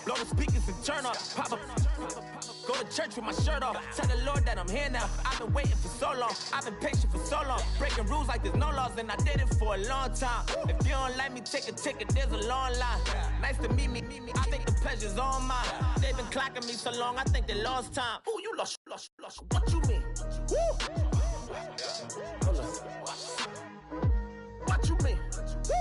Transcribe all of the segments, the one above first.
Blow the speakers and turn up. Pop up. Go to church with my shirt off. Tell the Lord that I'm here now. I've been waiting for so long. I've been patient for so long. Breaking rules like there's no laws, and I did it for a long time. If you don't like me, take a ticket. There's a long line. Nice to meet me. I think the pleasure's all mine. They've been clocking me so long, I think they lost time. Ooh, you lost. What you mean? Woo! What you mean? Woo!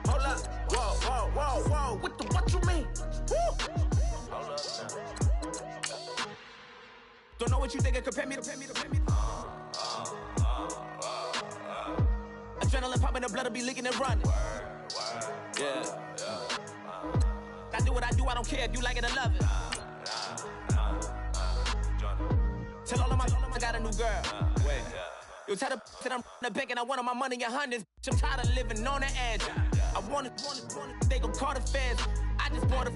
Hold up. Whoa. What you mean? Woo! Hold up now. Don't know what you think, compare me to. Adrenaline popping, the blood will be leaking and running. Yeah. I do what I do, I don't care if you like it or love it. Tell all of my I got a new girl. Wait. You tell the that I'm the bank and I want all my money in hundreds. I'm tired of living on the edge. I want it, they gon' call the feds. I just bought a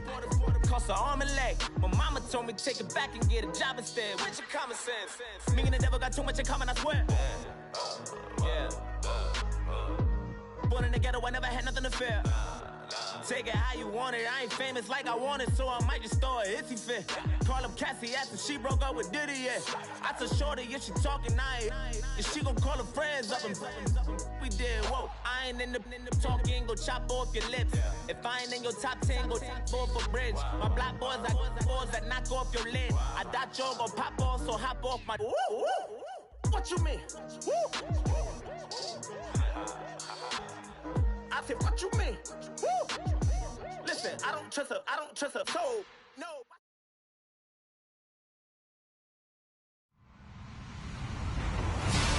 cost an arm and leg. My mama told me take it back and get a job instead. Where's your common sense? Me and the devil got too much in common, I swear. Yeah. Born in the ghetto, I never had nothing to fear. Take it how you want it. I ain't famous like I want it, so I might just throw a hissy fit. Call up Cassie after she broke up with Diddy, yeah. I told Shorty if she talking, and she gon' call her friends up and we did, whoa. I ain't in the talking, go chop off your lips. If I ain't in your top 10, go top 4 for bridge. My black boys like boys that knock off your lid. I thought y'all gon' pop off, so hop off my. What you mean? I said, what you mean? Woo! Listen, I don't trust her, so no.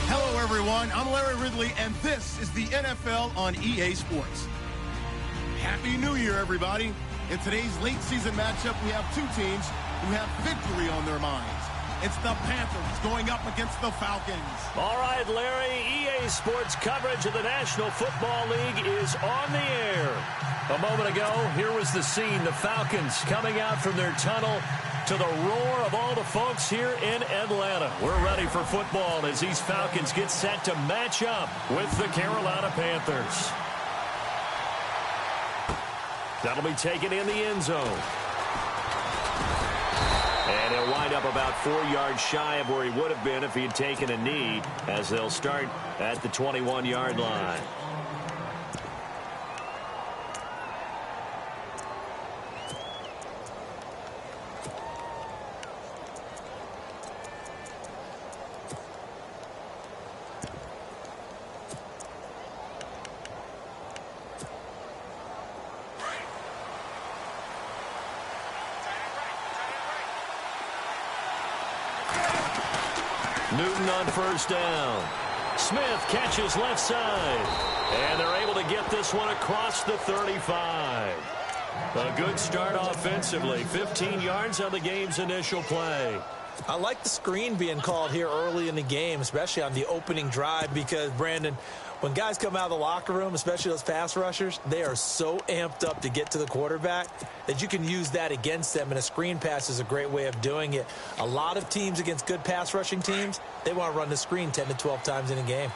Hello, everyone. I'm Larry Ridley, and this is the NFL on EA Sports. Happy New Year, everybody. In today's late season matchup, we have two teams who have victory on their minds. It's the Panthers going up against the Falcons. All right, Larry, EA Sports coverage of the National Football League is on the air. A moment ago, here was the scene. The Falcons coming out from their tunnel to the roar of all the folks here in Atlanta. We're ready for football as these Falcons get set to match up with the Carolina Panthers. That'll be taken in the end zone. And he'll wind up about 4 yards shy of where he would have been if he had taken a knee, as they'll start at the 21-yard line. Newton on first down. Smith catches left side. And they're able to get this one across the 35. A good start offensively. 15 yards on the game's initial play. I like the screen being called here early in the game, especially on the opening drive, because, Brandon, when guys come out of the locker room, especially those pass rushers, they are so amped up to get to the quarterback that you can use that against them, and a screen pass is a great way of doing it. A lot of teams against good pass rushing teams, they want to run the screen 10 to 12 times in a game.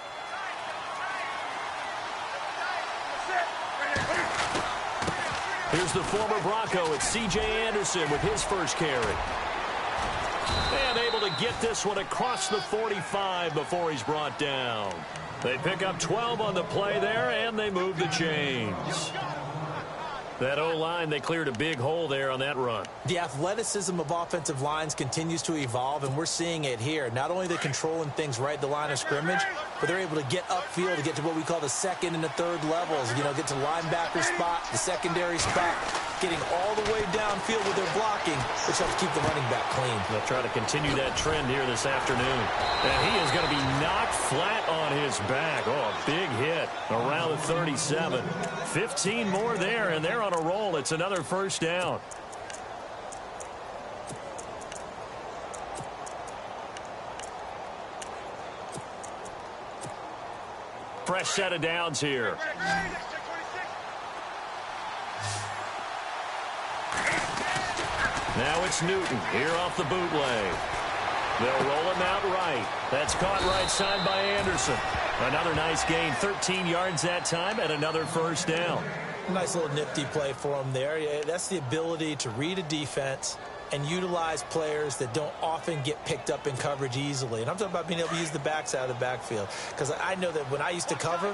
Here's the former Bronco. It's C.J. Anderson with his first carry. And able to get this one across the 45 before he's brought down. They pick up 12 on the play there, and they move the chains. That O-line, they cleared a big hole there on that run. The athleticism of offensive lines continues to evolve, and we're seeing it here. Not only are they controlling things right at the line of scrimmage, but they're able to get upfield to get to what we call the second and the third levels. You know, get to linebacker spot, the secondary spot, getting all the way downfield with their blocking, which helps keep the running back clean. They'll try to continue that trend here this afternoon. And he is going to be knocked flat on his back. Oh, a big hit around the 37. 15 more there, and they're on a roll. It's another first down. Fresh set of downs here. Now it's Newton here off the bootleg. They'll roll him out right. That's caught right side by Anderson. Another nice gain, 13 yards that time, and another first down. Nice little nifty play for him there. Yeah, that's the ability to read a defense and utilize players that don't often get picked up in coverage easily. And I'm talking about being able to use the backside of the backfield. Because I know that when I used to cover,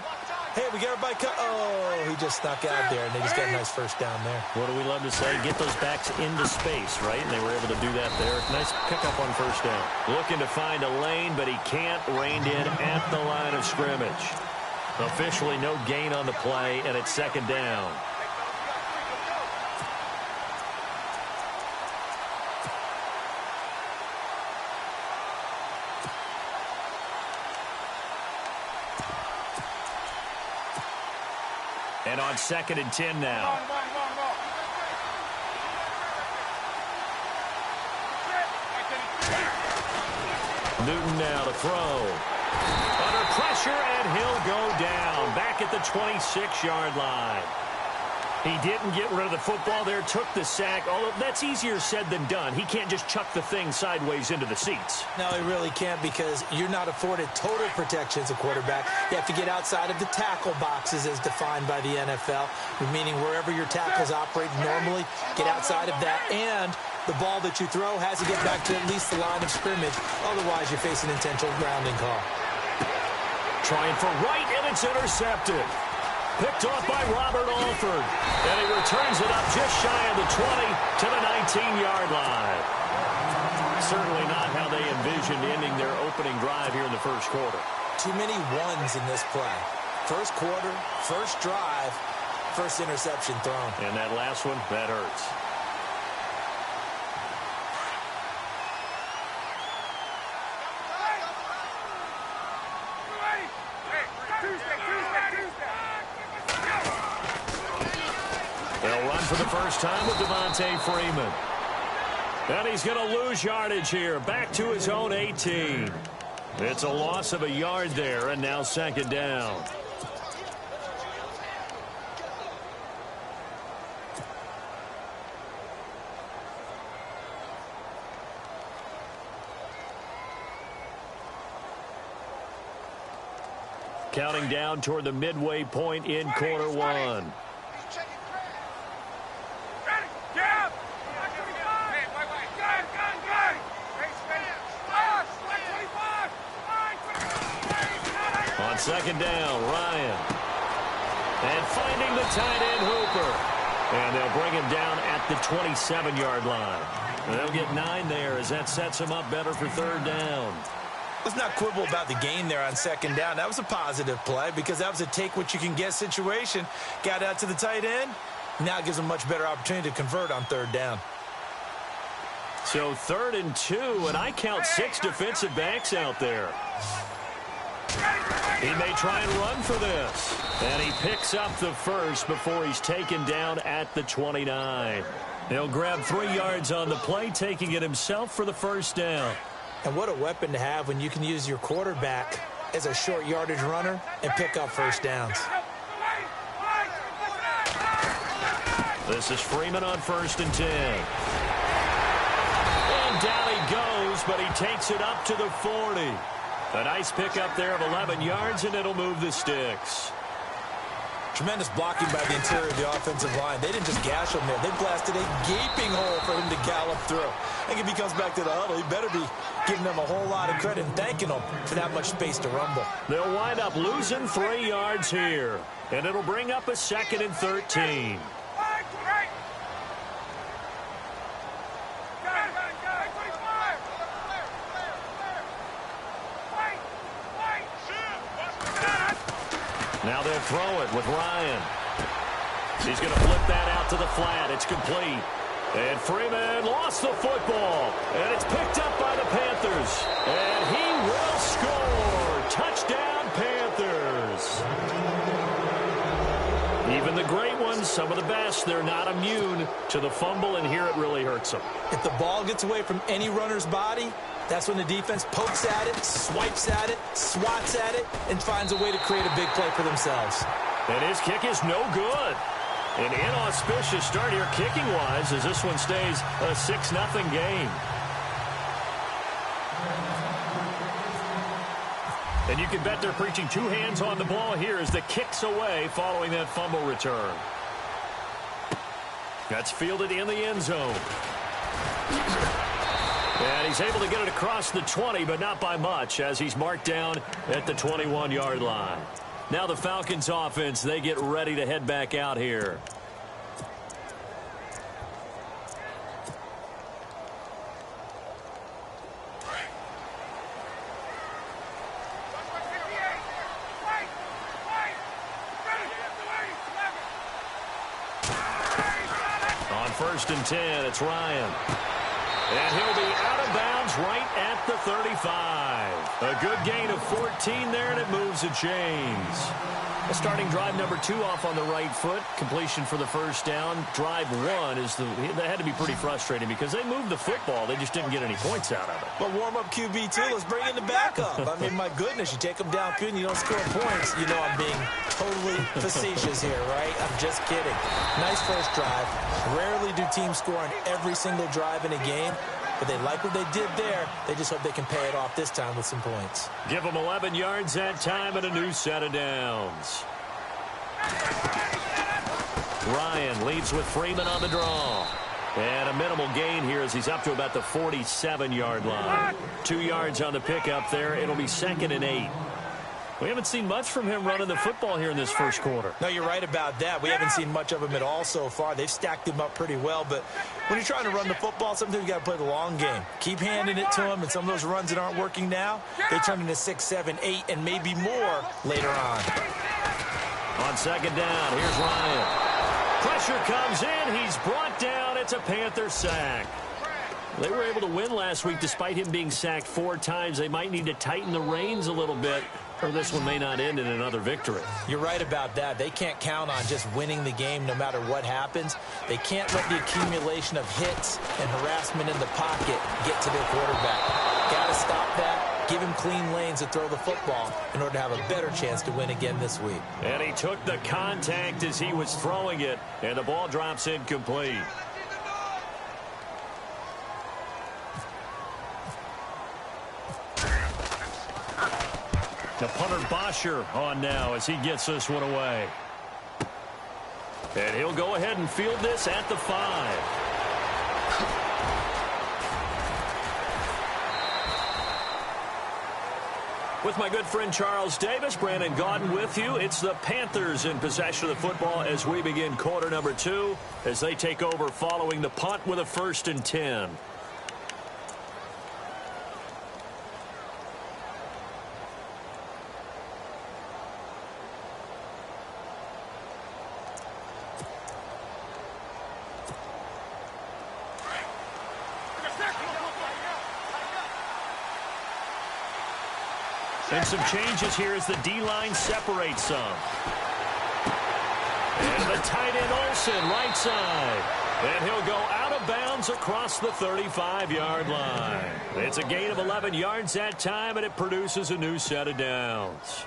hey, we got everybody oh, he just snuck out there, and they just got a nice first down there. What do we love to say? Get those backs into space, right? And they were able to do that there. Nice pickup on first down. Looking to find a lane, but he can't. Reined in at the line of scrimmage. Officially no gain on the play, and it's second down. And on 2nd and 10 now. Newton now to throw. Under pressure, and he'll go down. Back at the 26-yard line. He didn't get rid of the football there, took the sack. Although that's easier said than done. He can't just chuck the thing sideways into the seats. No, he really can't, because you're not afforded total protection as a quarterback. You have to get outside of the tackle boxes as defined by the NFL, meaning wherever your tackles operate normally, get outside of that, and the ball that you throw has to get back to at least the line of scrimmage. Otherwise, you're facing intentional grounding call. Trying for right, and it's intercepted. Picked off by Robert Alford. And he returns it up just shy of the 20 to the 19-yard line. Certainly not how they envisioned ending their opening drive here in the first quarter. Too many ones in this play. First quarter, first drive, first interception thrown. And that last one, that hurts. They'll run for the first time with Devontae Freeman. And he's going to lose yardage here. Back to his own 18. It's a loss of a yard there, and now second down. Counting down toward the midway point in quarter one. On second down, Ryan. And finding the tight end, Hooper. And they'll bring him down at the 27-yard line. And they'll get 9 there as that sets him up better for third down. Let's not quibble about the gain there on second down. That was a positive play because that was a take-what-you-can-get situation. Got out to the tight end. Now it gives them a much better opportunity to convert on third down. So 3rd and 2, and I count 6 defensive backs out there. He may try and run for this. And he picks up the first before he's taken down at the 29. He'll grab 3 yards on the play, taking it himself for the first down. And what a weapon to have when you can use your quarterback as a short yardage runner and pick up first downs. This is Freeman on 1st and 10. And down he goes, but he takes it up to the 40. A nice pickup there of 11 yards, and it'll move the sticks. Tremendous blocking by the interior of the offensive line. They didn't just gash him there. They blasted a gaping hole for him to gallop through. I think if he comes back to the huddle, he better be giving them a whole lot of credit and thanking them for that much space to rumble. They'll wind up losing 3 yards here, and it'll bring up a 2nd and 13. Now they'll throw it with Ryan. He's going to flip that out to the flat. It's complete. And Freeman lost the football. And it's picked up by the Panthers. And he will score. Touchdown, Panthers. Even the great ones, some of the best, they're not immune to the fumble, and here it really hurts them. If the ball gets away from any runner's body, that's when the defense pokes at it, swipes at it, swats at it, and finds a way to create a big play for themselves. And his kick is no good. An inauspicious start here kicking-wise as this one stays a 6-0 game. And you can bet they're preaching two hands on the ball here as the kick's away following that fumble return. That's fielded in the end zone. And he's able to get it across the 20, but not by much, as he's marked down at the 21-yard line. Now the Falcons offense, they get ready to head back out here. On 1st and 10, it's Ryan. And he'll be out of bounds right at the 35. A good gain of 14 there, and it moves the chains. Starting drive number 2 off on the right foot. Completion for the first down. Drive 1 that had to be pretty frustrating because they moved the football. They just didn't get any points out of it. But warm-up QB, too. Let's bring in the backup. I mean, my goodness, you take them downfield and you don't score points. You know I'm being totally facetious here, right? I'm just kidding. Nice first drive. Rarely do teams score on every single drive in a game. But they like what they did there. They just hope they can pay it off this time with some points. Give them 11 yards that time and a new set of downs. Ryan leads with Freeman on the draw. And a minimal gain here as he's up to about the 47-yard line. 2 yards on the pickup there. It'll be 2nd and 8. We haven't seen much from him running the football here in this first quarter. No, you're right about that. We haven't seen much of him at all so far. They've stacked him up pretty well. But when you're trying to run the football, sometimes you got to play the long game. Keep handing it to him, and some of those runs that aren't working now, they turn into 6, 7, 8, and maybe more later on. On 2nd down, here's Ryan. Pressure comes in. He's brought down. It's a Panther sack. They were able to win last week despite him being sacked 4 times. They might need to tighten the reins a little bit, or this one may not end in another victory. You're right about that. They can't count on just winning the game no matter what happens. They can't let the accumulation of hits and harassment in the pocket get to their quarterback. Got to stop that. Give him clean lanes to throw the football in order to have a better chance to win again this week. And he took the contact as he was throwing it, and the ball drops incomplete. The punter Bosher on now as he gets this one away. And he'll go ahead and field this at the 5. With my good friend Charles Davis, Brandon Gaudin with you. It's the Panthers in possession of the football as we begin quarter number 2 as they take over following the punt with a 1st and 10. And some changes here as the D-line separates some. And the tight end Olsen, right side. And he'll go out of bounds across the 35-yard line. It's a gain of 11 yards that time, and it produces a new set of downs.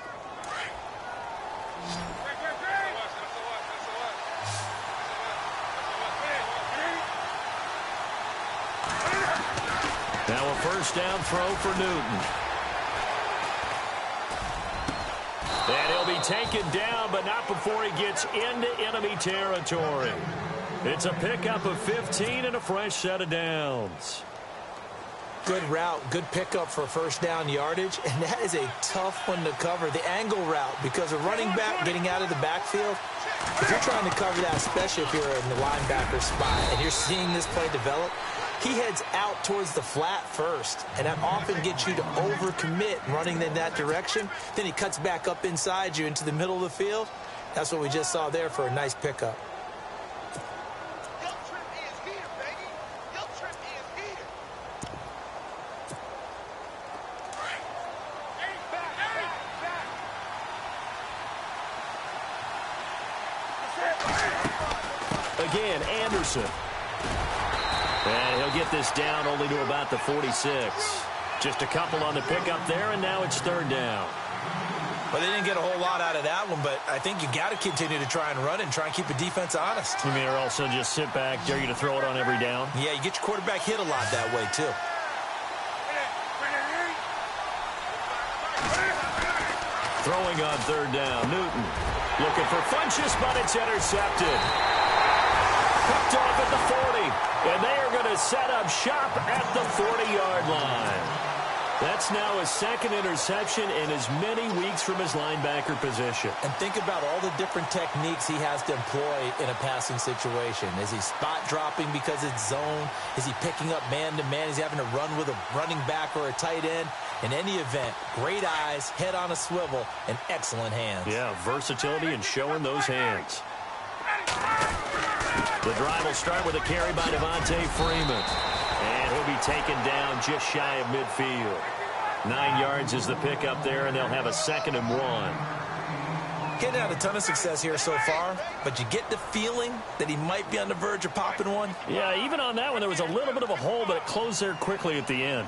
Now a 1st down throw for Newton. And he'll be taken down, but not before he gets into enemy territory. It's a pickup of 15 and a fresh set of downs. Good route, good pickup for 1st down yardage, and that is a tough one to cover. The angle route, because a running back getting out of the backfield, if you're trying to cover that, especially if you're in the linebacker spot, and you're seeing this play develop, he heads out towards the flat first, and that often gets you to overcommit running in that direction. Then he cuts back up inside you into the middle of the field. That's what we just saw there for a nice pickup. Again, Anderson. And he'll get this down only to about the 46. Just a couple on the pickup there, and now it's 3rd down. Well, they didn't get a whole lot out of that one, but I think you got to continue to try and run it and try and keep the defense honest. You mean, or also just sit back, dare you to throw it on every down? Yeah, you get your quarterback hit a lot that way, too. Throwing on third down, Newton. Looking for Funchess, but it's intercepted. Picked off at the 40, and they are going to set up shop at the 40-yard line. That's now his second interception in as many weeks from his linebacker position. And think about all the different techniques he has to employ in a passing situation. Is he spot dropping because it's zone? Is he picking up man-to-man? Is he having to run with a running back or a tight end? In any event, great eyes, head on a swivel, and excellent hands. Yeah, versatility and showing those hands. The drive will start with a carry by Devontae Freeman. And he'll be taken down just shy of midfield. 9 yards is the pickup there, and they'll have a 2nd and 1. Getting out a ton of success here so far, but you get the feeling that he might be on the verge of popping one. Yeah, even on that one, there was a little bit of a hole, but it closed there quickly at the end.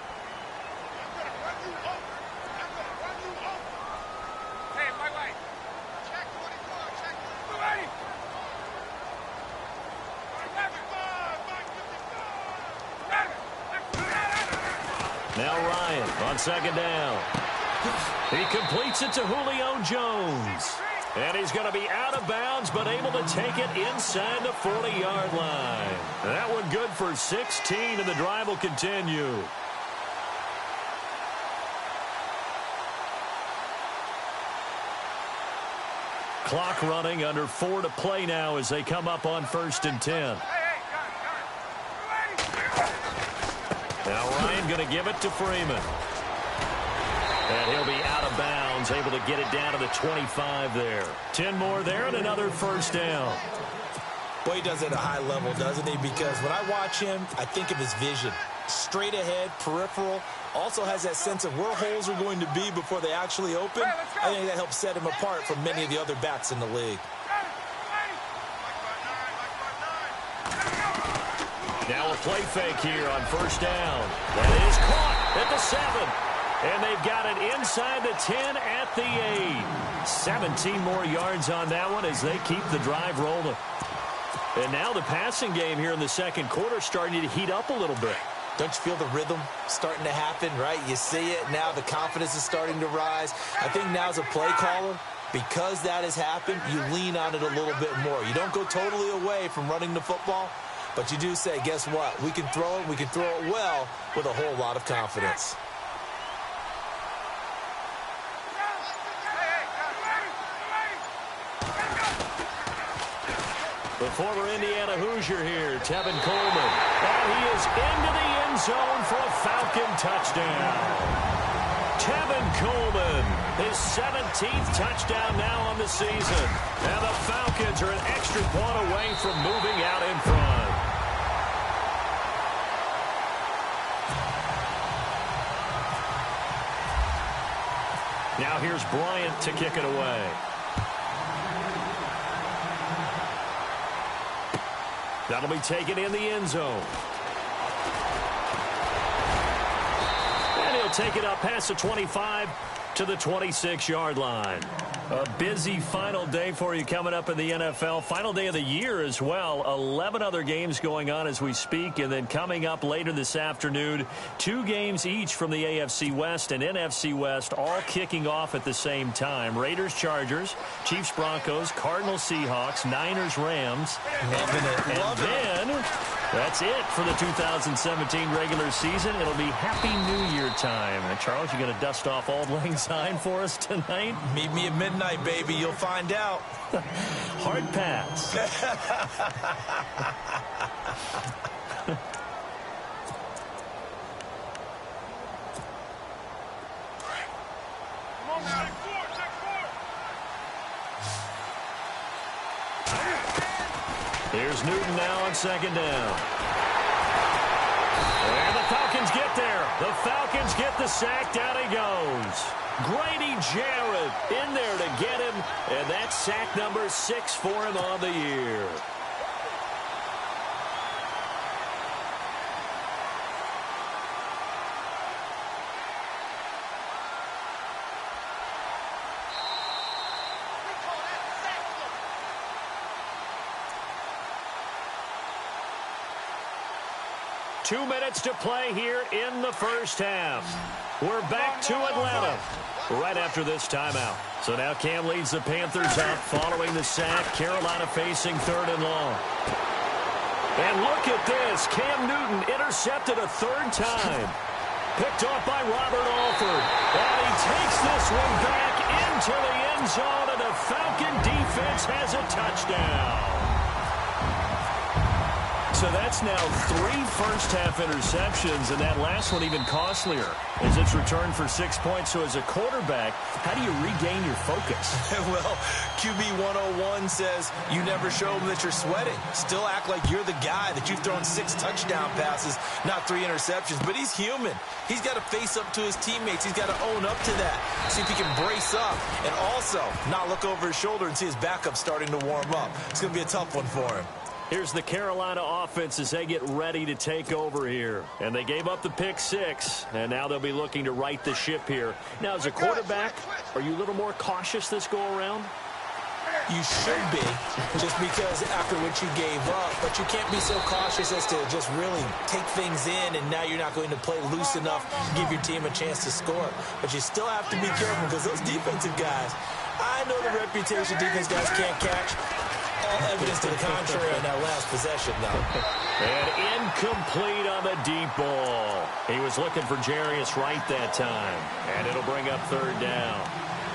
Now Ryan on 2nd down. He completes it to Julio Jones. And he's going to be out of bounds, but able to take it inside the 40-yard line. That one good for 16, and the drive will continue. Clock running, under 4 to play now as they come up on 1st and 10. Now Ryan going to give it to Freeman. And he'll be out of bounds, able to get it down to the 25 there. 10 more there and another 1st down. Boy, he does it at a high level, doesn't he? Because when I watch him, I think of his vision. Straight ahead, peripheral. Also has that sense of where holes are going to be before they actually open. I think that helps set him apart from many of the other backs in the league. Now a play fake here on 1st down. That is caught at the 7. And they've got it inside the 10 at the 8. 17 more yards on that one as they keep the drive rolling. And now the passing game here in the 2nd quarter starting to heat up a little bit. Don't you feel the rhythm starting to happen, right? You see it now. The confidence is starting to rise. I think now as a play caller, because that has happened, you lean on it a little bit more. You don't go totally away from running the football, but you do say, guess what? We can throw it. We can throw it well with a whole lot of confidence. The former Indiana Hoosier here, Tevin Coleman. And he is into the end zone for a Falcon touchdown. Tevin Coleman, his 17th touchdown now on the season. And the Falcons are an extra point away from moving out in front. Now here's Bryant to kick it away. That'll be taken in the end zone. And he'll take it up past the 25 to the 26-yard line. A busy final day for you coming up in the NFL. Final day of the year as well. 11 other games going on as we speak. And then coming up later this afternoon, 2 games each from the AFC West and NFC West, all kicking off at the same time. Raiders, Chargers, Chiefs, Broncos, Cardinals, Seahawks, Niners, Rams. Loving it. And then that's it for the 2017 regular season. It'll be Happy New Year time. And Charles, you going to dust off Auld Lang Syne for us tonight? Meet me at midnight, baby. You'll find out. Hard pass. Here's Newton now on 2nd down. And the Falcons get there. The Falcons get the sack. Down he goes. Grady Jarrett in there to get him. And that's sack number 6 for him on the year. 2 minutes to play here in the first half. We're back to Atlanta right after this timeout. So now Cam leads the Panthers up following the sack. Carolina facing 3rd and long. And look at this. Cam Newton intercepted a 3rd time. Picked off by Robert Alford. And he takes this one back into the end zone, and the Falcon defense has a touchdown. So that's now 3 first-half interceptions, and that last one even costlier as it's returned for 6 points. So as a quarterback, how do you regain your focus? Well, QB 101 says you never show them that you're sweating. Still act like you're the guy, that you've thrown 6 touchdown passes, not 3 interceptions. But he's human. He's got to face up to his teammates. He's got to own up to that. See if he can brace up and also not look over his shoulder and see his backup starting to warm up. It's going to be a tough one for him. Here's the Carolina offense as they get ready to take over here. And they gave up the pick 6, and now they'll be looking to right the ship here. Now, as a quarterback, are you a little more cautious this go-around? You should be, just because after what you gave up. But you can't be so cautious as to just really take things in, and now you're not going to play loose enough to give your team a chance to score. But you still have to be careful because those defensive guys, I know the reputation defense guys can't catch. All evidence to the contrary on that last possession, though. And incomplete on the deep ball. He was looking for Jarius Wright that time, and it'll bring up 3rd down.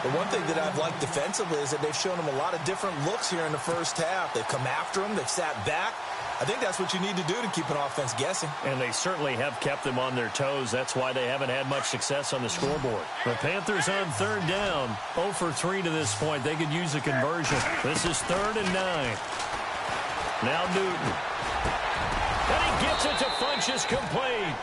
The one thing that I've liked defensively is that they've shown him a lot of different looks here in the first half. They've come after him. They've sat back. I think that's what you need to do to keep an offense guessing. And they certainly have kept them on their toes. That's why they haven't had much success on the scoreboard. The Panthers on 3rd down. 0 for 3 to this point. They could use a conversion. This is 3rd and 9. Now Newton. And he gets it to Funchess complete.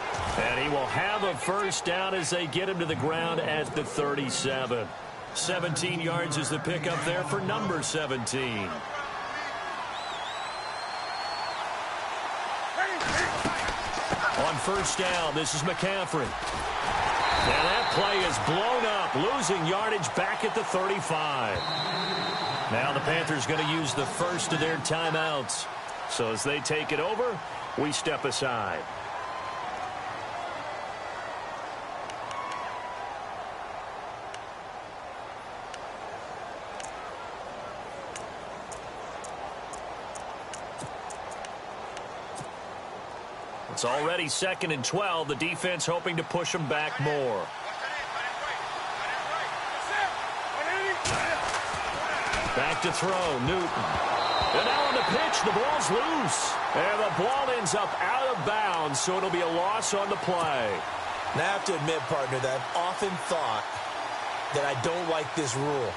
And he will have a first down as they get him to the ground at the 37. 17 yards is the pickup there for number 17. On first down, this is McCaffrey. And that play is blown up, losing yardage back at the 35. Now the Panthers going to use the first of their timeouts. So as they take it over, we step aside. It's already 2nd and 12. The defense hoping to push them back more. Back to throw, Newton. And now on the pitch, the ball's loose. And the ball ends up out of bounds, so it'll be a loss on the play. Now, I have to admit, partner, that I've often thought that I don't like this rule,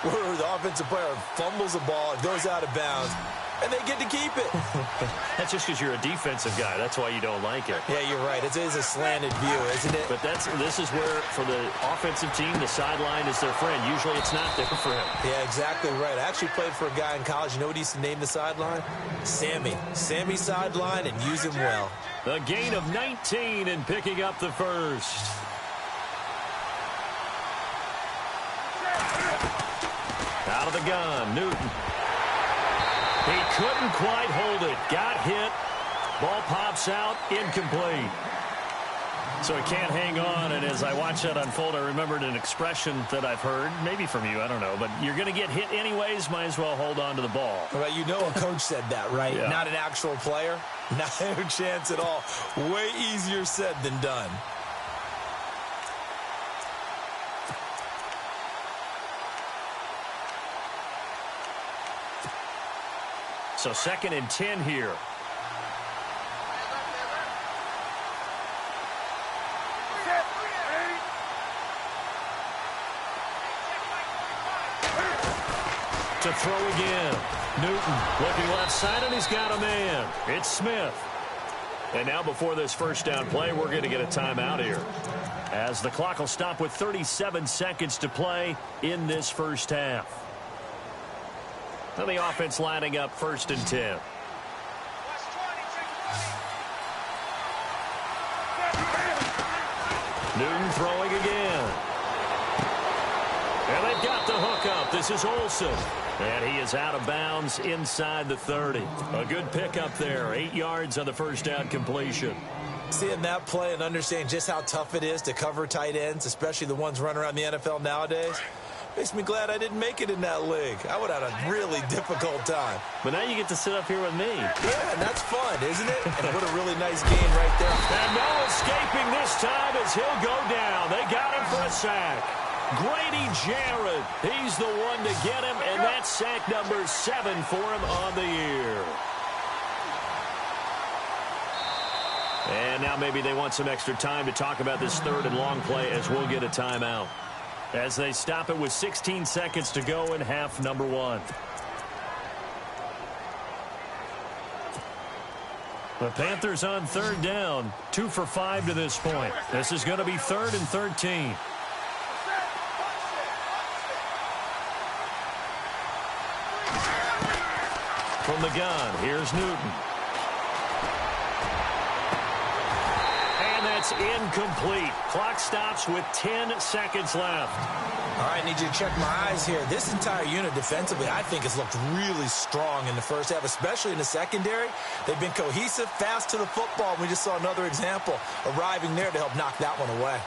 where the offensive player fumbles the ball, it goes out of bounds, and they get to keep it. That's just because you're a defensive guy. That's why you don't like it. Yeah, you're right. It is a slanted view, isn't it? But this is where, for the offensive team, the sideline is their friend. Usually it's not there for him. Yeah, exactly right. I actually played for a guy in college. You know what he used to name the sideline? Sammy. Sammy sideline, and use him well. The gain of 19 and picking up the first. Out of the gun, Newton. He couldn't quite hold it. Got hit. Ball pops out. Incomplete. So he can't hang on. And as I watch that unfold, I remembered an expression that I've heard, maybe from you, I don't know. But you're going to get hit anyways. Might as well hold on to the ball. Well, you know a coach said that, right? Yeah. Not an actual player. No chance at all. Way easier said than done. So 2nd and 10 here. To throw again. Newton looking left side, and he's got a man. It's Smith. And now before this first down play, we're going to get a timeout here, as the clock will stop with 37 seconds to play in this first half. And the offense lining up 1st and 10. Newton throwing again. And they've got the hookup. snap. This is Olsen. And he is out of bounds inside the 30. A good pickup there. 8 yards on the first down completion. Seeing that play and understanding just how tough it is to cover tight ends, especially the ones running around the NFL nowadays, makes me glad I didn't make it in that league. I would have had a really difficult time. But now you get to sit up here with me. Yeah, and that's fun, isn't it? And what a really nice game right there. And no escaping this time as he'll go down. They got him for a sack. Grady Jarrett, he's the one to get him, and that's sack number 7 for him on the year. And now maybe they want some extra time to talk about this third and long play as we'll get a timeout. As they stop it with 16 seconds to go in half number 1. The Panthers on third down, 2 for 5 to this point. This is going to be 3rd and 13. From the gun, here's Newton. And that's incomplete. Clock stops with 10 seconds left. All right, I need you to check my eyes here. This entire unit defensively, I think, has looked really strong in the first half, especially in the secondary. They've been cohesive, fast to the football. We just saw another example arriving there to help knock that one away.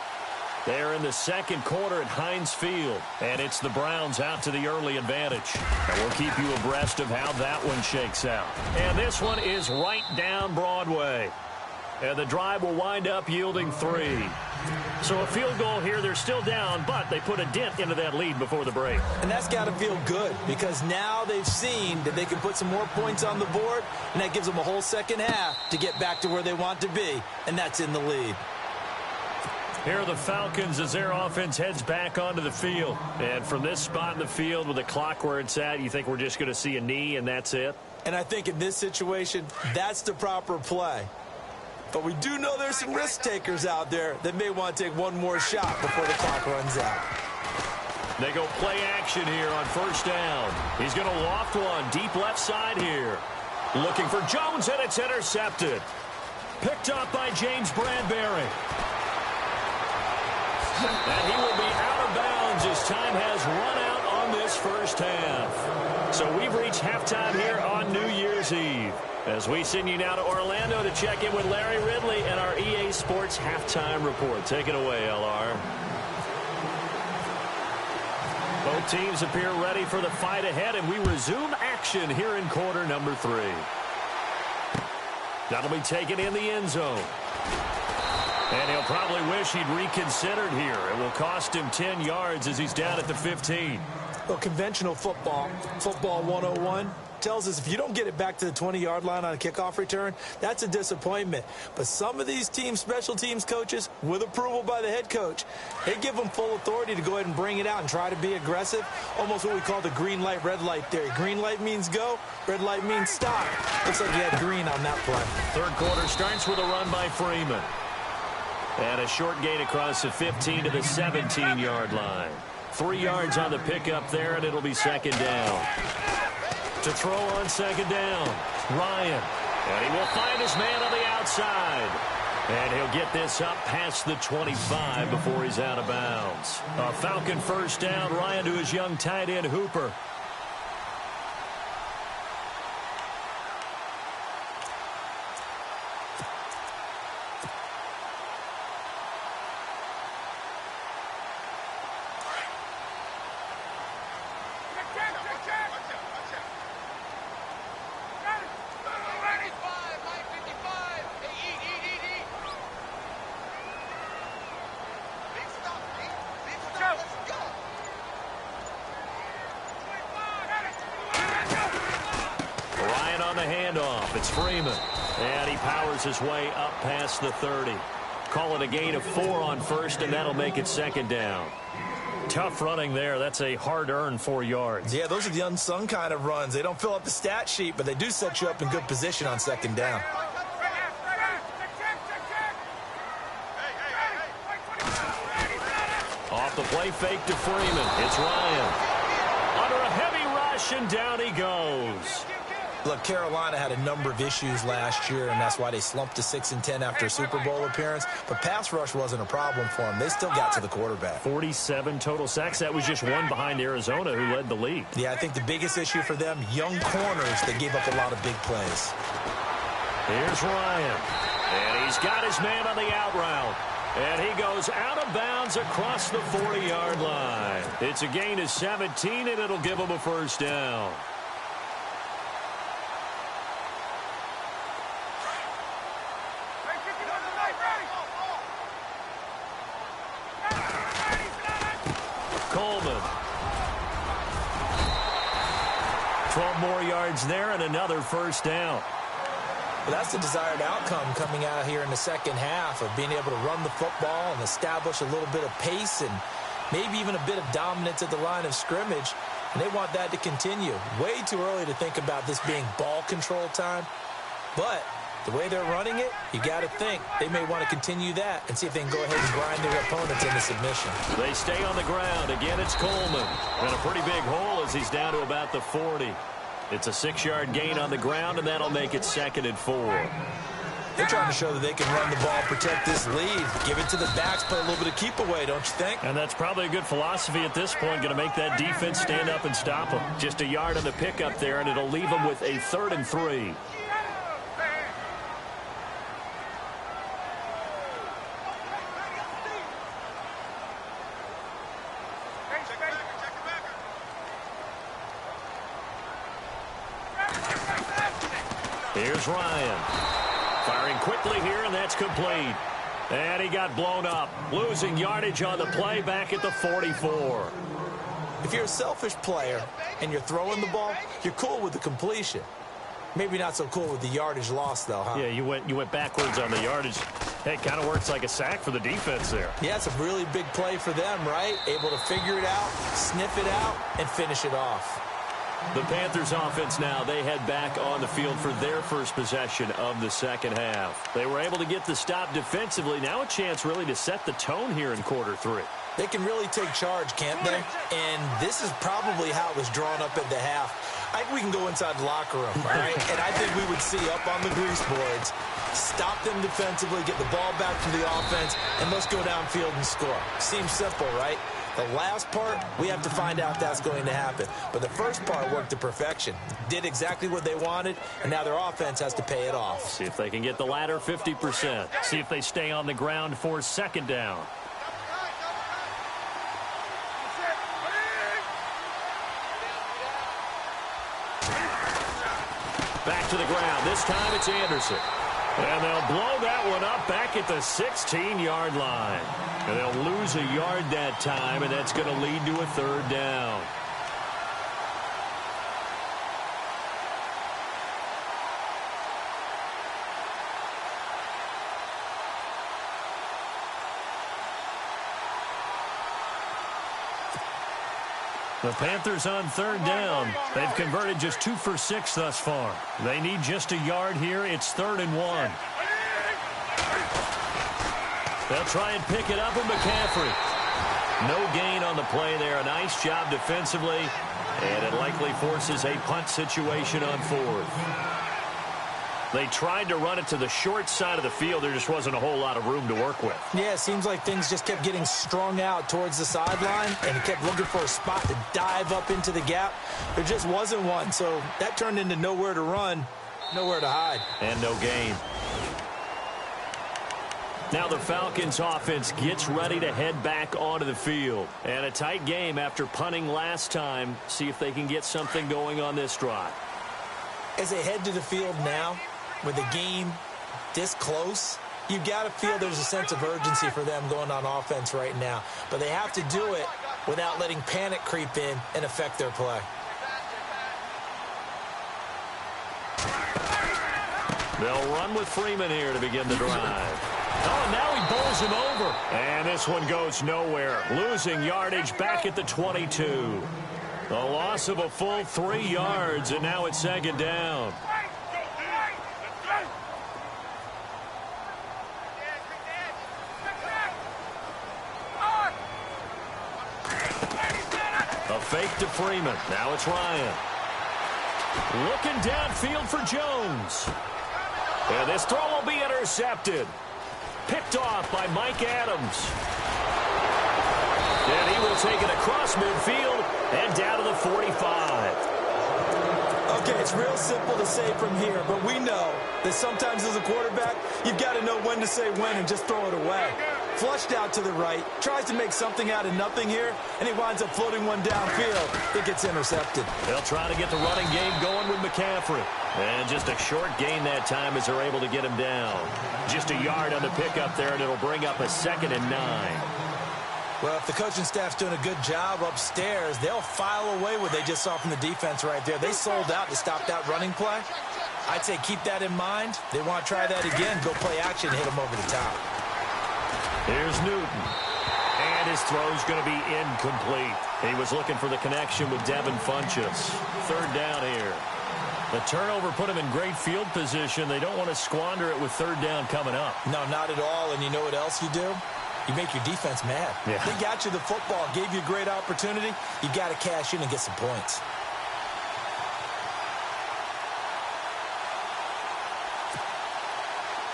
They're in the second quarter at Heinz Field, and it's the Browns out to the early advantage. And we'll keep you abreast of how that one shakes out. And this one is right down Broadway. And the drive will wind up yielding 3. So a field goal here, they're still down, but they put a dent into that lead before the break. And that's got to feel good because now they've seen that they can put some more points on the board, and that gives them a whole second half to get back to where they want to be, and that's in the lead. Here are the Falcons as their offense heads back onto the field. And from this spot in the field with the clock where it's at, you think we're just going to see a knee and that's it? And I think in this situation, that's the proper play. But we do know there's some risk takers out there that may want to take one more shot before the clock runs out. They go play action here on first down. He's going to loft one deep left side here. Looking for Jones, and it's intercepted. Picked up by James Bradbury. And he will be out of bounds as time has run out on this first half. So we've reached halftime here on New Year's Eve. As we send you now to Orlando to check in with Larry Ridley and our EA Sports Halftime Report. Take it away, LR. Both teams appear ready for the fight ahead, and we resume action here in quarter number 3. That'll be taken in the end zone. And he'll probably wish he'd reconsidered here. It will cost him 10 yards as he's down at the 15. Well, conventional football 101, tells us if you don't get it back to the 20-yard line on a kickoff return, that's a disappointment. But some of these teams, special teams coaches, with approval by the head coach, they give them full authority to go ahead and bring it out and try to be aggressive, almost what we call the green light, red light theory. Green light means go, red light means stop. Looks like you had green on that play. Third quarter starts with a run by Freeman. And a short gain across the 15 to the 17-yard line. 3 yards on the pickup there, and it'll be second down. To throw on second down, Ryan. And he will find his man on the outside. And he'll get this up past the 25 before he's out of bounds. A Falcon first down, Ryan to his young tight end, Hooper. It's Freeman, and he powers his way up past the 30. Call it a gain of 4 on first, and that'll make it second down. Tough running there. That's a hard-earned 4 yards. Yeah, those are the unsung kind of runs. They don't fill up the stat sheet, but they do set you up in good position on second down. Off the play fake to Freeman. It's Ryan. Under a heavy rush, and down he goes. Look, Carolina had a number of issues last year, and that's why they slumped to 6-10 after a Super Bowl appearance. But pass rush wasn't a problem for them. They still got to the quarterback. 47 total sacks. That was just one behind Arizona, who led the league. Yeah, I think the biggest issue for them, young corners that gave up a lot of big plays. Here's Ryan. And he's got his man on the out route. And he goes out of bounds across the 40-yard line. It's a gain of 17, and it'll give him a first down. Coleman. 12 more yards there and another first down. Well, that's the desired outcome coming out here in the second half of being able to run the football and establish a little bit of pace and maybe even a bit of dominance at the line of scrimmage. And they want that to continue. Way too early to think about this being ball control time. But the way they're running it, you got to think they may want to continue that and see if they can go ahead and grind their opponents into submission. They stay on the ground. Again, it's Coleman. And a pretty big hole as he's down to about the 40. It's a 6-yard gain on the ground, and that'll make it 2nd and 4. They're trying to show that they can run the ball, protect this lead, give it to the backs, play a little bit of keep away, don't you think? And that's probably a good philosophy at this point, going to make that defense stand up and stop them. Just a yard on the pickup there, and it'll leave them with a 3rd and 3. Here's Ryan. Firing quickly here, and that's complete. And he got blown up. Losing yardage on the play back at the 44. If you're a selfish player and you're throwing the ball, you're cool with the completion. Maybe not so cool with the yardage loss, though, huh? Yeah, you went backwards on the yardage. Hey, it kind of works like a sack for the defense there. Yeah, it's a really big play for them, right? Able to figure it out, sniff it out, and finish it off. The Panthers offense now, they head back on the field for their first possession of the second half. They were able to get the stop defensively. Now a chance really to set the tone here in quarter 3. They can really take charge, can't they? And this is probably how it was drawn up at the half. I think we can go inside the locker room, all right? And I think we would see up on the grease boards, stop them defensively, get the ball back to the offense, and let's go downfield and score. Seems simple, right? The last part, we have to find out if that's going to happen. But the first part worked to perfection. Did exactly what they wanted, and now their offense has to pay it off. See if they can get the latter 50%. See if they stay on the ground for 2nd down. Back to the ground. This time it's Anderson. And they'll blow that one up back at the 16-yard line. And they'll lose a yard that time, and that's going to lead to a 3rd down. The Panthers on 3rd down. They've converted just 2 for 6 thus far. They need just a yard here. It's 3rd and 1. They'll try and pick it up with McCaffrey. No gain on the play there. A nice job defensively. And it likely forces a punt situation on 4th. They tried to run it to the short side of the field. There just wasn't a whole lot of room to work with. Yeah, it seems like things just kept getting strung out towards the sideline, and he kept looking for a spot to dive up into the gap. There just wasn't one, so that turned into nowhere to run, nowhere to hide. And no gain. Now the Falcons offense gets ready to head back onto the field. And a tight game after punting last time. See if they can get something going on this drive. As they head to the field now, with the game this close, you got to feel there's a sense of urgency for them going on offense right now. But they have to do it without letting panic creep in and affect their play. They'll run with Freeman here to begin the drive. Oh, now he bowls him over. And this one goes nowhere. Losing yardage back at the 22. A loss of a full 3 yards, and now it's 2nd down. A fake to Freeman. Now it's Ryan. Looking downfield for Jones. And this throw will be intercepted. Picked off by Mike Adams. And he will take it across midfield and down to the 45. Okay, it's real simple to say from here, but we know that sometimes as a quarterback, you've got to know when to say when and just throw it away. Flushed out to the right, tries to make something out of nothing here, and he winds up floating one downfield. It gets intercepted. They'll try to get the running game going with McCaffrey. And just a short gain that time as they're able to get him down. Just a yard on the pickup there, and it'll bring up a 2nd and 9. Well, if the coaching staff's doing a good job upstairs, they'll file away what they just saw from the defense right there. They sold out to stop that running play. I'd say keep that in mind. They want to try that again, go play action, hit them over the top. Here's Newton. And his throw's going to be incomplete. He was looking for the connection with Devin Funchess. 3rd down here. The turnover put him in great field position. They don't want to squander it with 3rd down coming up. No, not at all. And you know what else you do? You make your defense mad. Yeah. They got you the football, gave you a great opportunity. You got to cash in and get some points.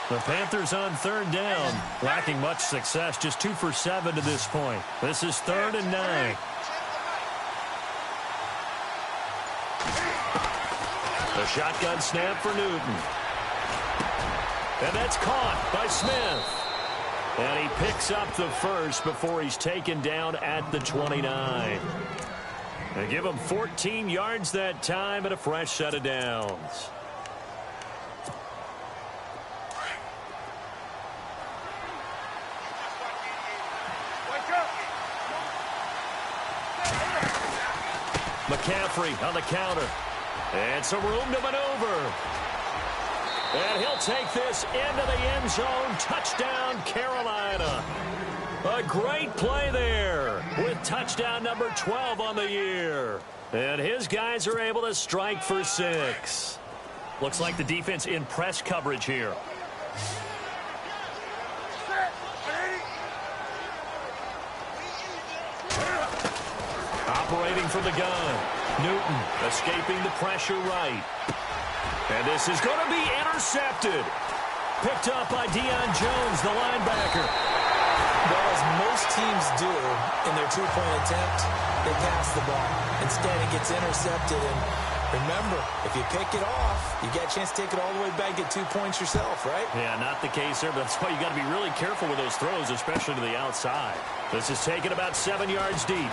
The Panthers on 3rd down, lacking much success, just 2 for 7 to this point. This is 3rd and 9. The shotgun snap for Newton. And that's caught by Smith. And he picks up the first before he's taken down at the 29. They give him 14 yards that time and a fresh set of downs. McCaffrey on the counter. And some room to maneuver. And he'll take this into the end zone. Touchdown, Carolina. A great play there with touchdown number 12 on the year. And his guys are able to strike for 6. Looks like the defense in press coverage here. Operating from the gun. Newton escaping the pressure right. And this is going to be intercepted. Picked up by Deion Jones, the linebacker. Well, as most teams do in their two-point attempt, they pass the ball. Instead, it gets intercepted. And remember, if you pick it off, you get a chance to take it all the way back, get 2 points yourself, right? Yeah, not the case there, but that's why you got to be really careful with those throws, especially to the outside. This is taken about 7 yards deep.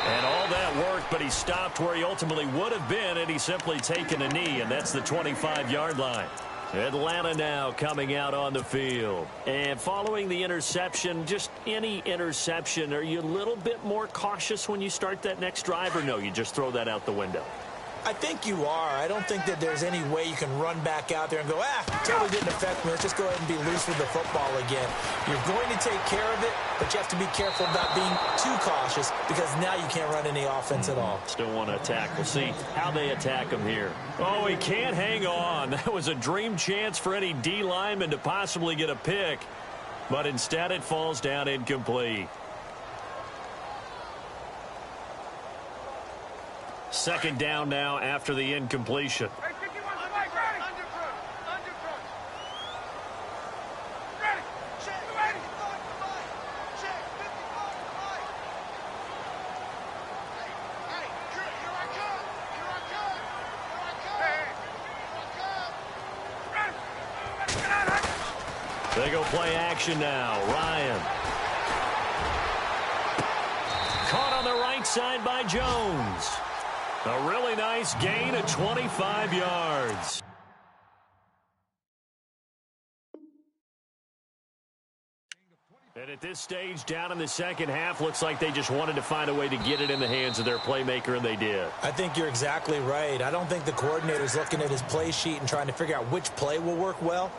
And all that worked, but he stopped where he ultimately would have been, and he's simply taken a knee, and that's the 25-yard line. Atlanta now coming out on the field. And following the interception, just any interception, are you a little bit more cautious when you start that next drive, or no, you just throw that out the window? I think you are. I don't think that there's any way you can run back out there and go, totally didn't affect me. Let's just go ahead and be loose with the football again. You're going to take care of it, but you have to be careful about being too cautious because now you can't run any offense at all. Still want to attack. We'll see how they attack him here. Oh, he can't hang on. That was a dream chance for any D lineman to possibly get a pick, but instead it falls down incomplete. 2nd down now after the incompletion. They go play action now. Ryan. Caught on the right side by Jones. A really nice gain of 25 yards. And at this stage, down in the second half, looks like they just wanted to find a way to get it in the hands of their playmaker, and they did. I think you're exactly right. I don't think the coordinator's looking at his play sheet and trying to figure out which play will work well.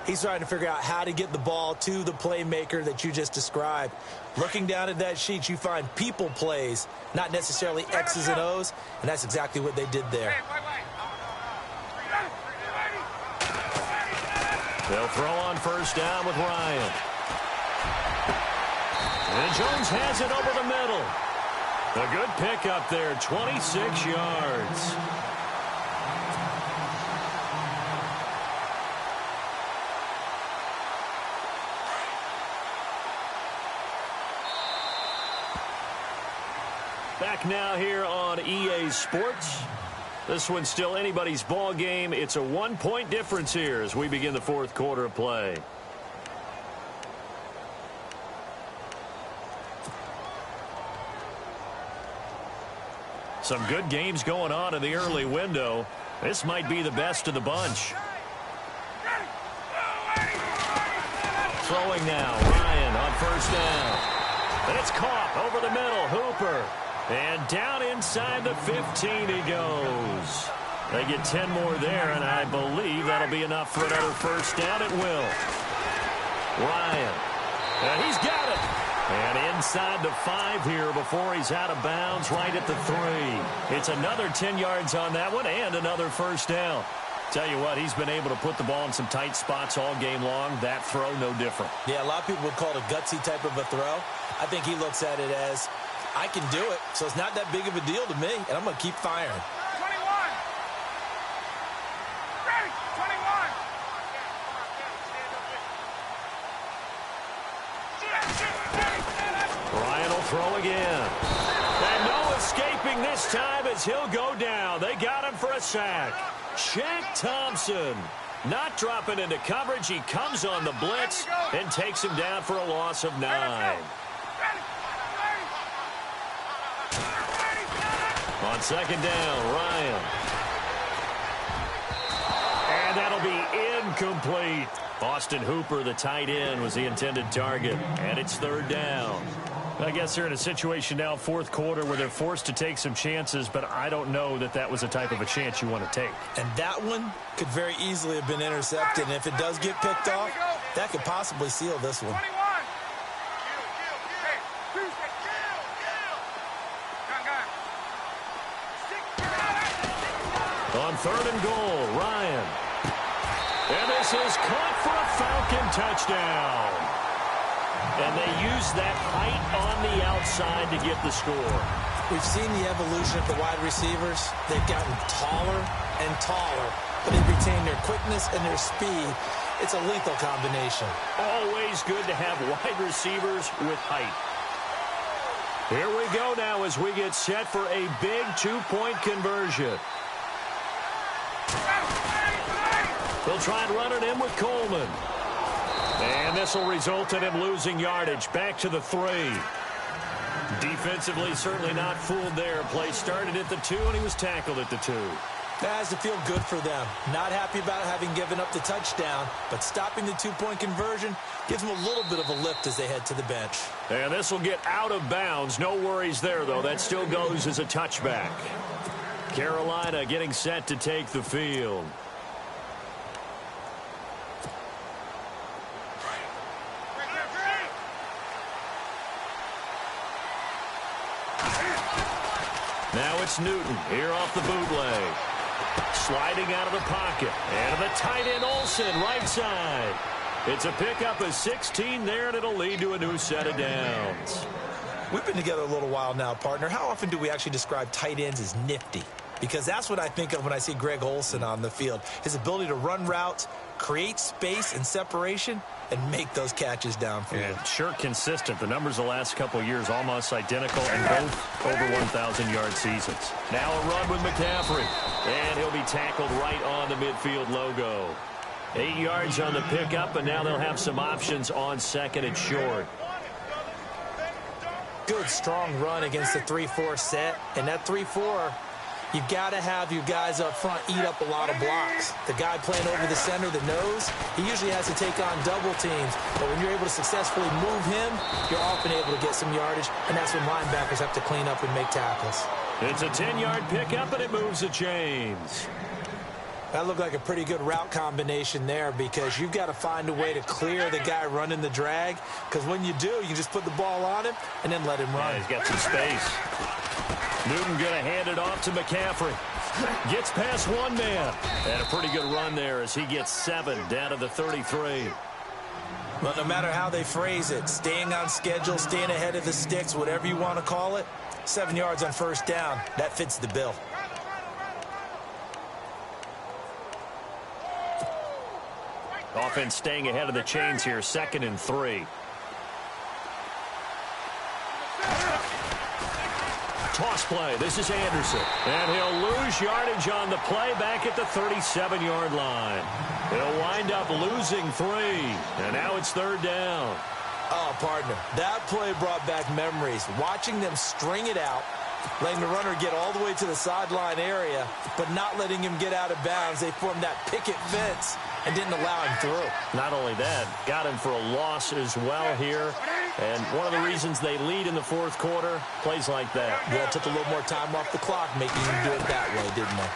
He's trying to figure out how to get the ball to the playmaker that you just described. Looking down at that sheet, you find people plays, not necessarily X's and O's, and that's exactly what they did there. They'll throw on 1st down with Ryan. And Jones has it over the middle. A good pickup there, 26 yards. Back now here on EA Sports. This one's still anybody's ball game. It's a 1-point difference here as we begin the fourth quarter of play. Some good games going on in the early window. This might be the best of the bunch. Throwing now, Ryan on first down. And it's caught over the middle, Hooper. And down inside the 15 he goes. They get 10 more there, and I believe that'll be enough for another first down. It will. Ryan. And he's got it. And inside the 5 here before he's out of bounds right at the 3. It's another 10 yards on that one and another first down. Tell you what, he's been able to put the ball in some tight spots all game long. That throw, no different. Yeah, a lot of people would call it a gutsy type of a throw. I think he looks at it as, I can do it, so it's not that big of a deal to me, and I'm going to keep firing. 21. Ready, 21. Ryan will throw again. And no escaping this time as he'll go down. They got him for a sack. Shaq Thompson not dropping into coverage. He comes on the blitz and takes him down for a loss of 9. On second down, Ryan. And that'll be incomplete. Austin Hooper, the tight end, was the intended target. And it's third down. I guess they're in a situation now, fourth quarter, where they're forced to take some chances, but I don't know that that was the type of a chance you want to take. And that one could very easily have been intercepted. And if it does get picked off, that could possibly seal this one. 21. On third and goal, Ryan. And this is caught for a Falcon touchdown. And they use that height on the outside to get the score. We've seen the evolution of the wide receivers. They've gotten taller and taller, but they've retained their quickness and their speed. It's a lethal combination. Always good to have wide receivers with height. Here we go now as we get set for a big two-point conversion. They'll try and run it in with Coleman. And this will result in him losing yardage. Back to the 3. Defensively, certainly not fooled there. Play started at the 2, and he was tackled at the 2. That has to feel good for them. Not happy about having given up the touchdown, but stopping the two-point conversion gives them a little bit of a lift as they head to the bench. And this will get out of bounds. No worries there, though. That still goes as a touchback. Carolina getting set to take the field. Now it's Newton here off the bootleg. Sliding out of the pocket. And the tight end Olsen right side. It's a pickup of 16 there, and it'll lead to a new set of downs. We've been together a little while now, partner. How often do we actually describe tight ends as nifty? Because that's what I think of when I see Greg Olsen on the field. His ability to run routes, create space and separation, and make those catches downfield. Yeah, sure consistent. The numbers the last couple of years almost identical, and both over 1,000-yard seasons. Now a run with McCaffrey, and he'll be tackled right on the midfield logo. 8 yards on the pickup, and now they'll have some options on second and short. Good, strong run against the 3-4 set, and that 3-4... you've got to have your guys up front eat up a lot of blocks. The guy playing over the center, the nose, he usually has to take on double teams. But when you're able to successfully move him, you're often able to get some yardage, and that's when linebackers have to clean up and make tackles. It's a 10-yard pickup, and it moves the chains. That looked like a pretty good route combination there because you've got to find a way to clear the guy running the drag, because when you do, you can just put the ball on him and then let him run. Yeah, he's got some space. Newton going to hand it off to McCaffrey. Gets past one man. And a pretty good run there as he gets 7 down to the 33. Well, no matter how they phrase it, staying on schedule, staying ahead of the sticks, whatever you want to call it, 7 yards on first down, that fits the bill. Offense staying ahead of the chains here, 2nd and 3. Toss play. This is Anderson. And he'll lose yardage on the play back at the 37-yard line. He'll wind up losing 3. And now it's 3rd down. Oh, partner, that play brought back memories. Watching them string it out, letting the runner get all the way to the sideline area, but not letting him get out of bounds. They formed that picket fence and didn't allow him through. Not only that, got him for a loss as well here. And one of the reasons they lead in the 4th quarter, plays like that. Yeah, took a little more time off the clock, making him do it that way, didn't they?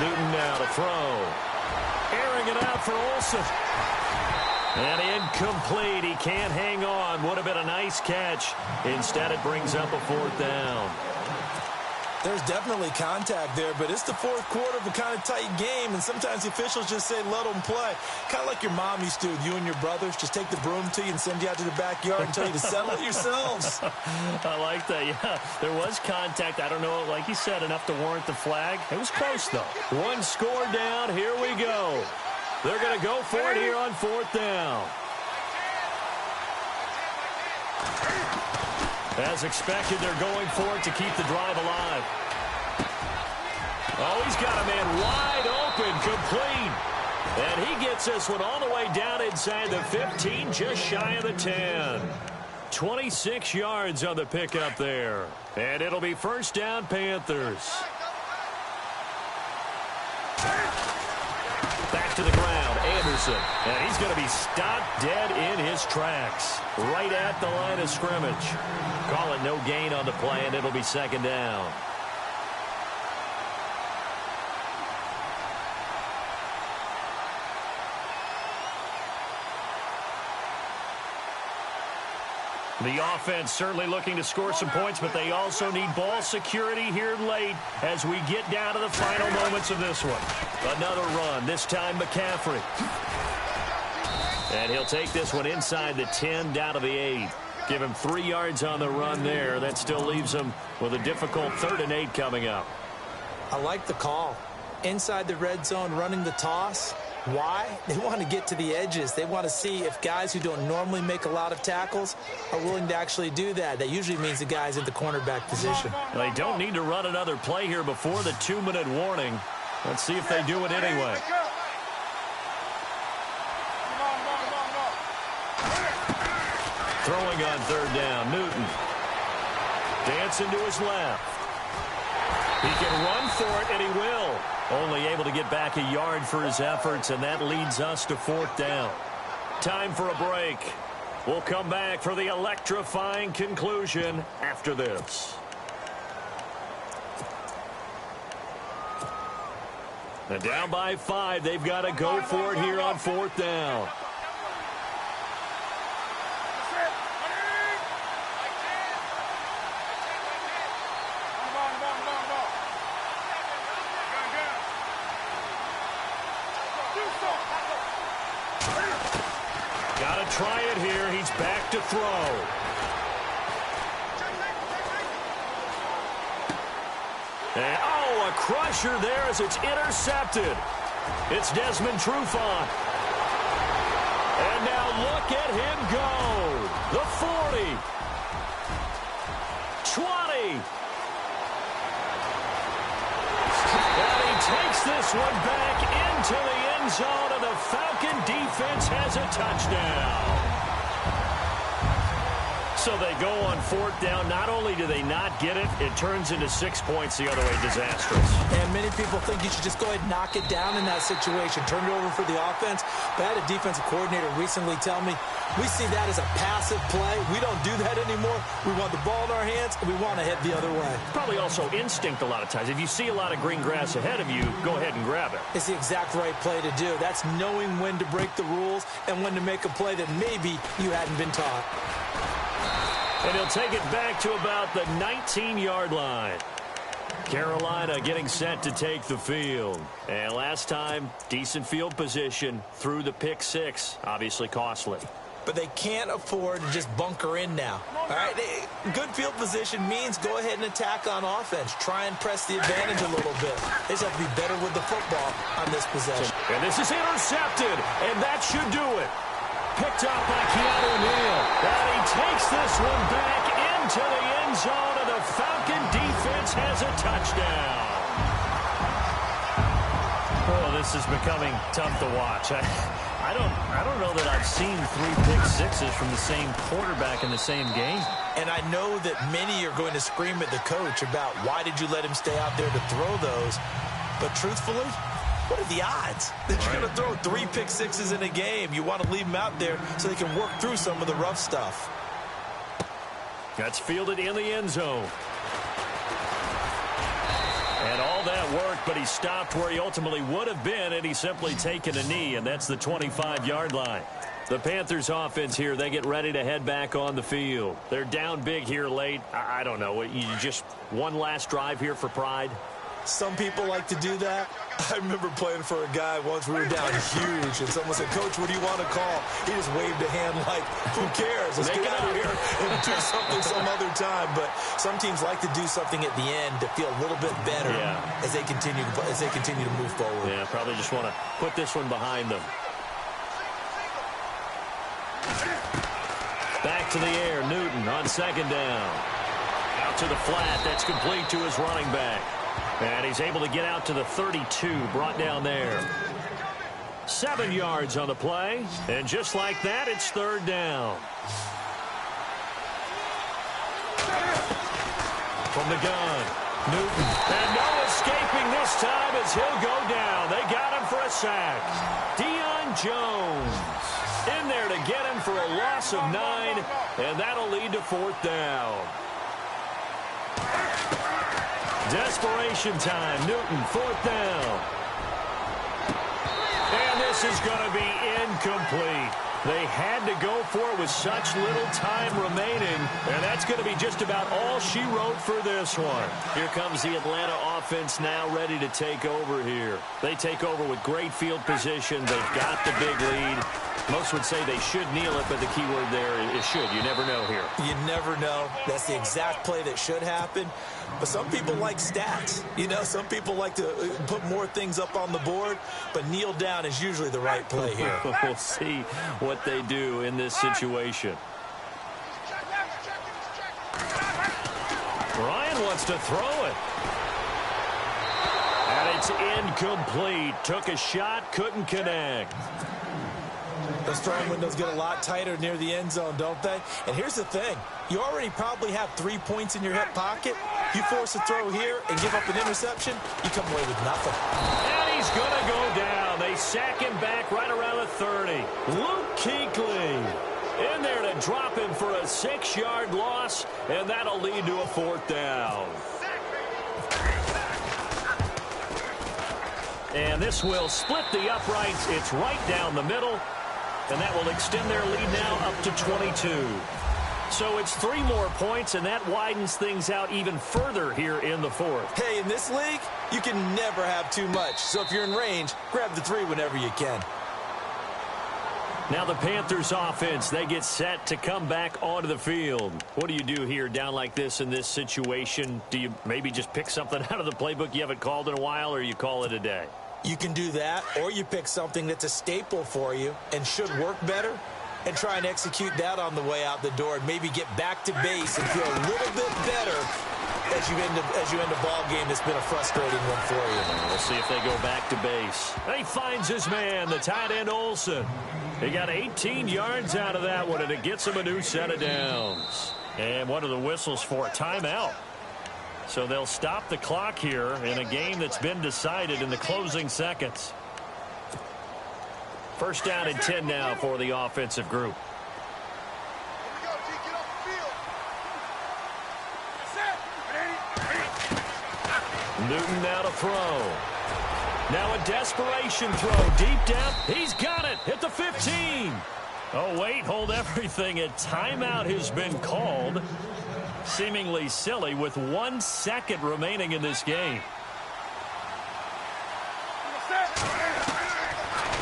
Newton now to throw. Airing it out for Olsen. And incomplete. He can't hang on. Would have been a nice catch. Instead, it brings up a 4th down. There's definitely contact there, but it's the 4th quarter of a kind of tight game, and sometimes the officials just say, let them play. Kind of like your mom used to with you and your brothers. Just take the broom to you and send you out to the backyard and tell you to settle it yourselves. I like that, yeah. There was contact. I don't know, like you said, enough to warrant the flag. It was close, though. 1 score down. Here we go. They're going to go for it here on 4th down. As expected, they're going for it to keep the drive alive. Oh, he's got a man wide open, complete. And he gets this one all the way down inside the 15, just shy of the 10. 26 yards on the pickup there. And it'll be 1st down, Panthers. Back to the ground, Anderson. And he's going to be stopped dead in his tracks. Right at the line of scrimmage. Call it no gain on the play, and it'll be 2nd down. The offense certainly looking to score some points, but they also need ball security here late as we get down to the final moments of this one. Another run, this time McCaffrey. And he'll take this one inside the 10, down to the 8. Give him 3 yards on the run there. That still leaves him with a difficult 3rd and 8 coming up. I like the call. Inside the red zone, running the toss. Why? They want to get to the edges. They want to see if guys who don't normally make a lot of tackles are willing to actually do that. That usually means the guys in the cornerback position. They don't need to run another play here before the 2-minute warning. Let's see if they do it anyway. Throwing on 3rd down, Newton. Dancing to his left. He can run for it, and he will. Only able to get back a yard for his efforts, and that leads us to 4th down. Time for a break. We'll come back for the electrifying conclusion after this. And down by 5, they've got to go for it here on 4th down. Got to try it here. He's back to throw. And, oh, a crusher there as it's intercepted. It's Desmond Trufant. And now look at him go. The 40. 20. And he takes this one back into the end zone, and the Falcon defense has a touchdown. So they go on 4th down. Not only do they not get it, it turns into 6 points the other way. Disastrous. And many people think you should just go ahead and knock it down in that situation. Turn it over for the offense. But I had a defensive coordinator recently tell me, we see that as a passive play. We don't do that anymore. We want the ball in our hands, and we want to head the other way. Probably also instinct a lot of times. If you see a lot of green grass ahead of you, go ahead and grab it. It's the exact right play to do. That's knowing when to break the rules and when to make a play that maybe you hadn't been taught. And he'll take it back to about the 19-yard line. Carolina getting set to take the field. And last time, decent field position through the pick six. Obviously costly. But they can't afford to just bunker in now. All right, good field position means go ahead and attack on offense. Try and press the advantage a little bit. They just have to be better with the football on this possession. And this is intercepted, and that should do it. Picked up by Keanu Neal. And he takes this one back into the end zone, and the Falcon defense has a touchdown. Oh, this is becoming tough to watch. I don't know that I've seen 3 pick sixes from the same quarterback in the same game. And I know that many are going to scream at the coach about why did you let him stay out there to throw those. But truthfully, what are the odds that you're going to throw 3 pick sixes in a game? You want to leave them out there so they can work through some of the rough stuff. That's fielded in the end zone. And all that worked, but he stopped where he ultimately would have been, and he's simply taken a knee, and that's the 25-yard line. The Panthers offense here, they get ready to head back on the field. They're down big here late. I don't know. You just one last drive here for pride? Some people like to do that. I remember playing for a guy once. We were down huge, and someone said, "Coach, what do you want to call?" He just waved a hand like, "Who cares? Let's get out of here and do something some other time." But some teams like to do something at the end to feel a little bit better as they continue to move forward. Yeah, probably just want to put this one behind them. Back to the air, Newton on second down. Out to the flat. That's complete to his running back. And he's able to get out to the 32, brought down there. 7 yards on the play. And just like that, it's third down. From the gun, Newton. And no escaping this time as he'll go down. They got him for a sack. Deion Jones in there to get him for a loss of 9. And that'll lead to fourth down. Desperation time. Newton, fourth down. And this is going to be incomplete. They had to go for it with such little time remaining, and that's going to be just about all she wrote for this one. Here comes the Atlanta offense now ready to take over here. They take over with great field position. They've got the big lead. Most would say they should kneel it, but the key word there is should. You never know here. You never know. That's the exact play that should happen. But some people like stats. You know, some people like to put more things up on the board, but kneel down is usually the right play here. We'll see what they do in this situation. Ryan wants to throw it. And it's incomplete. Took a shot, couldn't connect. Those throwing windows get a lot tighter near the end zone, don't they? And here's the thing. You already probably have 3 points in your hip pocket. You force a throw here and give up an interception, you come away with nothing. And he's going to go down. They sack him back right around the 30. Luke Kuechly in there to drop him for a 6-yard loss, and that'll lead to a fourth down. And this will split the uprights. It's right down the middle. And that will extend their lead now up to 22. So it's 3 more points, and that widens things out even further here in the fourth. Hey, in this league, you can never have too much. So if you're in range, grab the 3 whenever you can. Now the Panthers offense, they get set to come back onto the field. What do you do here down like this in this situation? Do you maybe just pick something out of the playbook you haven't called in a while, or you call it a day? You can do that, or you pick something that's a staple for you and should work better and try and execute that on the way out the door and maybe get back to base and feel a little bit better as you end a ball game that's been a frustrating one for you. We'll see if they go back to base. He finds his man, the tight end Olsen. He got 18 yards out of that one, and it gets him a new set of downs. And what are the whistles for? Timeout. So they'll stop the clock here in a game that's been decided in the closing seconds. First down and 10 now for the offensive group. Newton now to throw. Now a desperation throw deep down. He's got it at the 15. Oh, wait, hold everything. A timeout has been called. Seemingly silly with 1 second remaining in this game.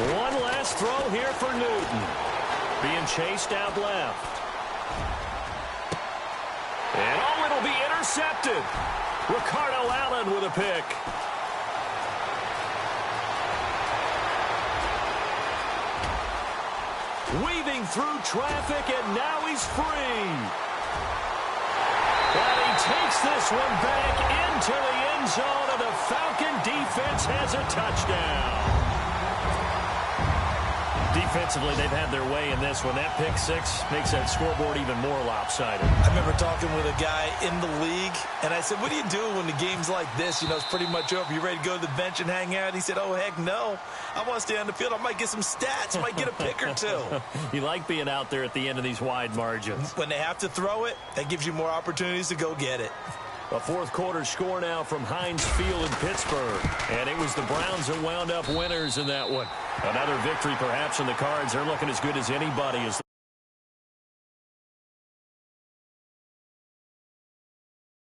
One last throw here for Newton. Being chased out left. And oh, it'll be intercepted. Ricardo Allen with a pick. Weaving through traffic, and now he's free. And he takes this one back into the end zone, and the Falcon defense has a touchdown. Defensively, they've had their way in this one. That pick six makes that scoreboard even more lopsided. I remember talking with a guy in the league, and I said, what do you do when the game's like this? You know, it's pretty much over. You ready to go to the bench and hang out? He said, oh, heck no. I want to stay on the field. I might get some stats. I might get a pick or two. You like being out there at the end of these wide margins. When they have to throw it, that gives you more opportunities to go get it. A fourth quarter score now from Heinz Field in Pittsburgh. And it was the Browns that wound up winners in that one. Another victory perhaps in the cards. They're looking as good as anybody as the